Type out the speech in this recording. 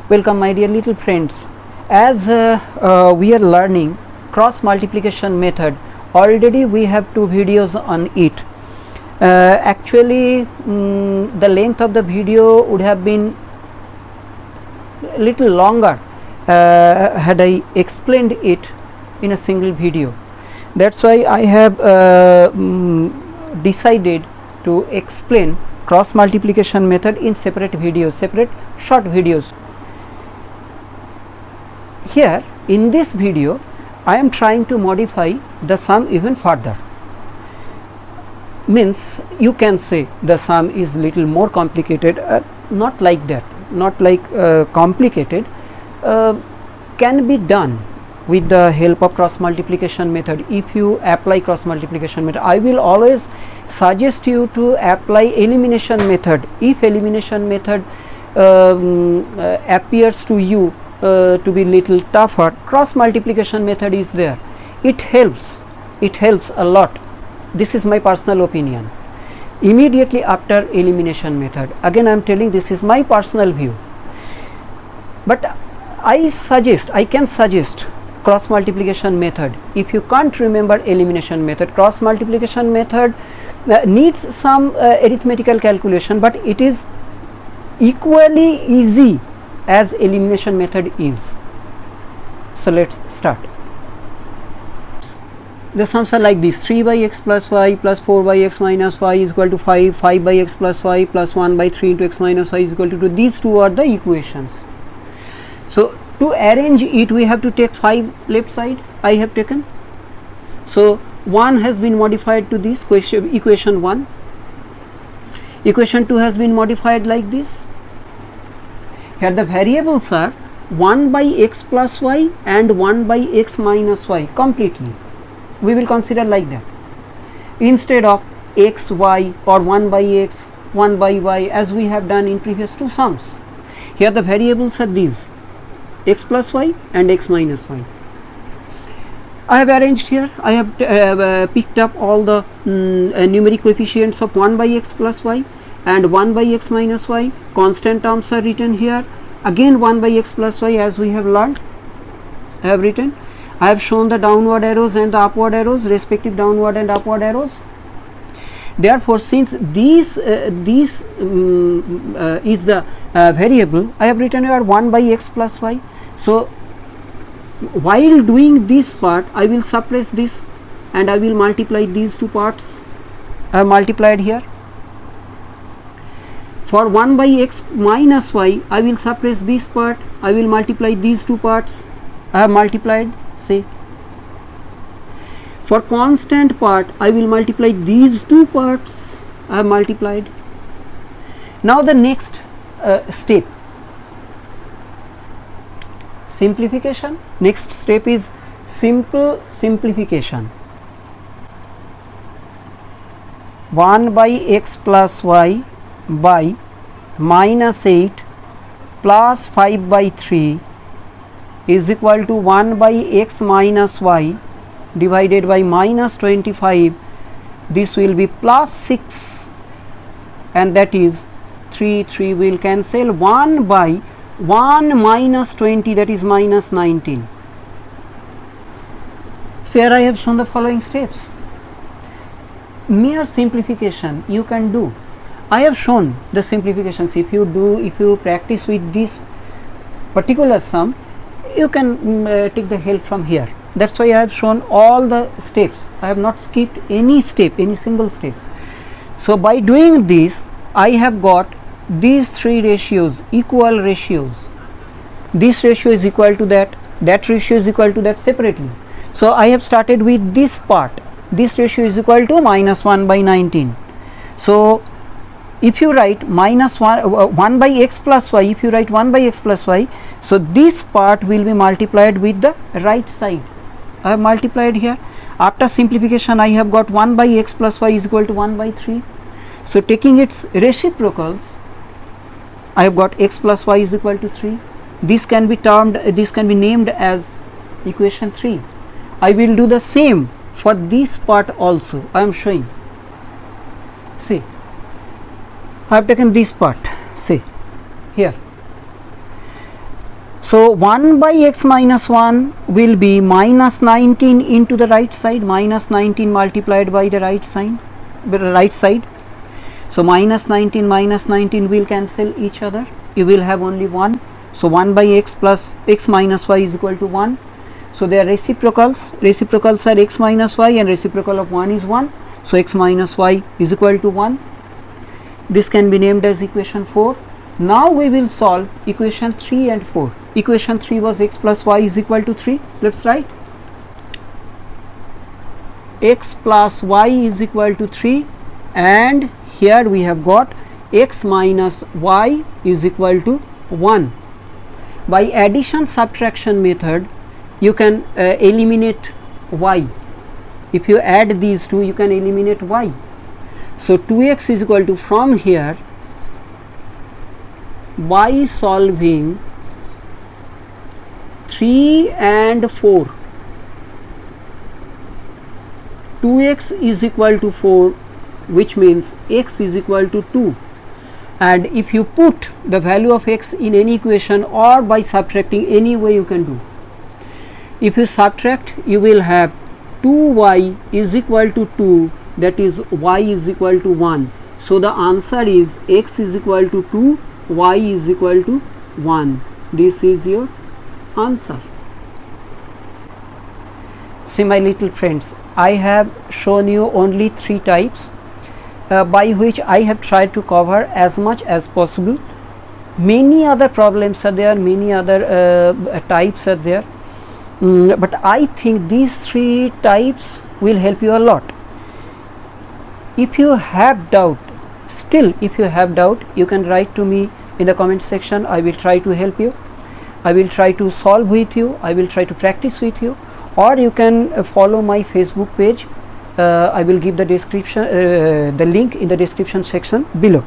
Welcome my dear little friends. As we are learning cross multiplication method, already we have two videos on it. Actually the length of the video would have been little longer had I explained it in a single video. That's why I have decided to explain cross multiplication method in separate videos, separate short videos. Here in this video I am trying to modify the sum even further. Means you can say the sum is little more complicated, not like that, not like complicated, can be done with the help of cross multiplication method. If you apply cross multiplication method, I will always suggest you to apply elimination method. If elimination method appears to you to be little tougher, cross multiplication method is there. It helps a lot. This is my personal opinion. Immediately after elimination method, again I am telling this is my personal view, but I can suggest cross multiplication method. If you can't remember elimination method, cross multiplication method needs some arithmetical calculation, but it is equally easy as elimination method is. So let's start. The sums are like this: 3 by x plus y plus 4 by x minus y is equal to 5, 5 by x plus y plus 1 by 3 into x minus y is equal to 2. These two are the equations. So to arrange it, we have to take 5 left side. I have taken. So 1 has been modified to this equation 1. Equation 2 has been modified like this. Here the variables are 1 by x plus y and 1 by x minus y completely. We will consider like that instead of x, y or 1 by x, 1 by y as we have done in previous two sums. Here the variables are these: x plus y and x minus y. I have arranged here, I have picked up all the numeric coefficients of 1 by x plus y and 1 by x minus y. Constant terms are written here. Again 1 by x plus y as we have learned, I have written. I have shown the downward arrows and the upward arrows, respective downward and upward arrows. Therefore, since this is the variable, I have written here 1 by x plus y. So while doing this part, I will suppress this and I will multiply these two parts. I have multiplied here. For 1 by x minus y, I will suppress this part, I will multiply these two parts. I have multiplied. Say for constant part, I will multiply these two parts. I have multiplied. Now the next step, simplification. Next step is simple simplification. 1 by x plus y by minus 8 plus 5 by 3 is equal to 1 by x minus y divided by minus 25. This will be plus 6 and that is 3 will cancel. 1 by 1 minus 20, that is minus 19. So here I have shown the following steps. Mere simplification you can do. I have shown the simplifications. If you practice with this particular sum, you can take the help from here. That's why I have shown all the steps. I have not skipped any step, any single step. So by doing this, I have got these three ratios, equal ratios. This ratio is equal to that ratio is equal to that separately. So I have started with this part. This ratio is equal to minus 1 by 19. So if you write minus 1 by x plus y, if you write 1 by x plus y, so this part will be multiplied with the right side. I have multiplied here. After simplification, I have got 1 by x plus y is equal to 1 by 3. So taking its reciprocals, I have got x plus y is equal to 3. This can be named as equation 3. I will do the same for this part also. I am showing. See, I have taken this part. See here, So 1 by x minus 1 will be minus 19 into the right side, minus 19 multiplied by the right side. So minus 19 will cancel each other. You will have only 1. So 1 by x plus x minus y is equal to 1. So they are reciprocals. Reciprocals are x minus y, and reciprocal of 1 is 1. So x minus y is equal to 1. This can be named as equation 4. Now we will solve equation 3 and 4. Equation 3 was x plus y is equal to 3. Let's write. X plus y is equal to 3, and here we have got x minus y is equal to 1. By addition subtraction method, you can eliminate y. If you add these two, you can eliminate y. So 2x is equal to, from here, by solving 3 and 4, 2x is equal to 4, which means x is equal to 2. And if you put the value of x in any equation, or by subtracting, any way you can do. If you subtract, you will have 2y is equal to 2, that is y is equal to 1. So the answer is x is equal to 2, y is equal to 1. This is your answer. See my little friends, I have shown you only 3 types by which I have tried to cover as much as possible. Many other problems are there, many other types are there, but I think these 3 types will help you a lot. If you have doubt, if you have doubt, you can write to me in the comment section. I will try to help you. I will try to solve with you. I will try to practice with you. Or you can follow my Facebook page. I will give the description, the link in the description section below.